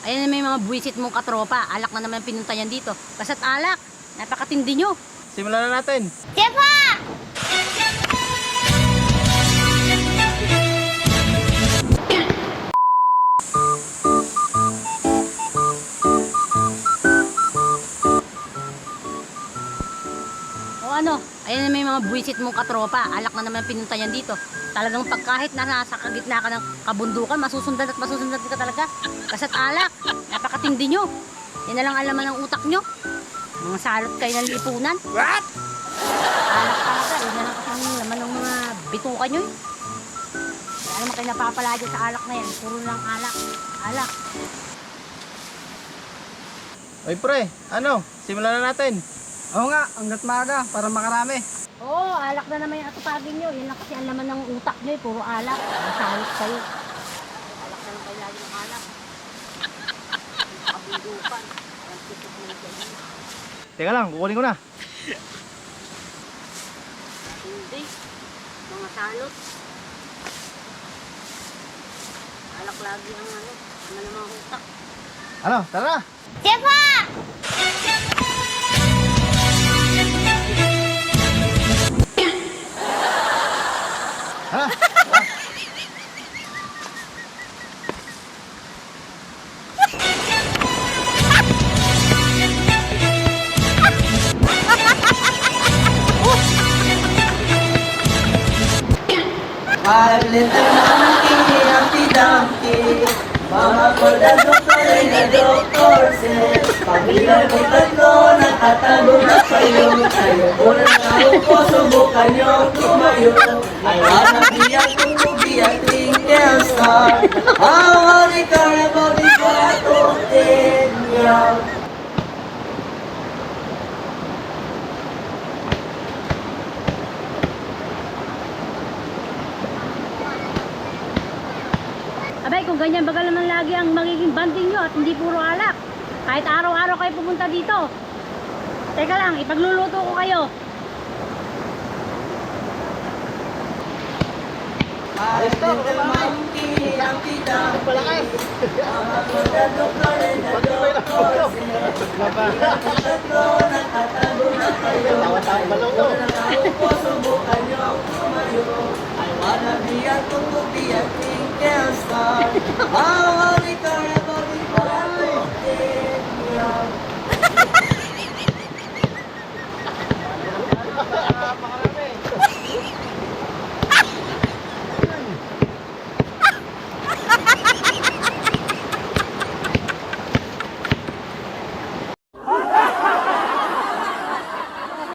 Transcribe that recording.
Ayan na may mga buwisit mong katropa. Alak na naman pinunta yan dito. Basta't alak. Napakatindi nyo. Simulan na natin. Jefa! O ano, ayan na may mga buwisit mong katropa. Alak na naman pinunta yan dito. Talagang pag kahit nasa gitna ka ng kabundukan, masusundan ka talaga. Basta't alak. Napakatindi nyo. Yan na lang alaman ng utak nyo. Mga salot kayo ng lipunan. What? Alak talaga. Yun na lang kasi ang laman ng mga bituka nyo. Kaya naman kayo napapala dyan sa alak na yan. Puro lang alak. Alak. Oy pre, ano? Simulan na natin. Oo nga, hanggat maaga para makarami. Oo, alak na naman yung atupagin nyo. Yan lang kasi ang laman ng utak nyo. Puro alak. Mga salot kayo. Alak na lang kayo lagi ng alak. Kabundukan. Ang tutok ng kayo. Teka lang, kukunin ko na. Hindi. Mga salot. Alak lagi ang ano. Ano ng mga utak. Ano, tara na. Jefa! Ha? Five little monkey, Humpty Dumpty. Mga koladok na rin na doktor says, pagbilang mo tatlo, nakatago na kayo. Kayo po na naupo, subukan nyo tumayo. I wanna be a movie, a twinkle star. How only can I go before I open ya? Abay, kung ganyan bagal naman lagi ang magiging banding nyo at hindi puro alak. Kahit araw-araw kayo pumunta dito. Teka lang, ipagluluto ko kayo. Five little monkey, Humpty Dumpty. Mga koladok na rin na doktor says, pagbilang mo tatlo, nakatago na kayo. Kayo po na naupo, subukan nyo tumayo. I wanna be a movie, a twinkle star. How only can I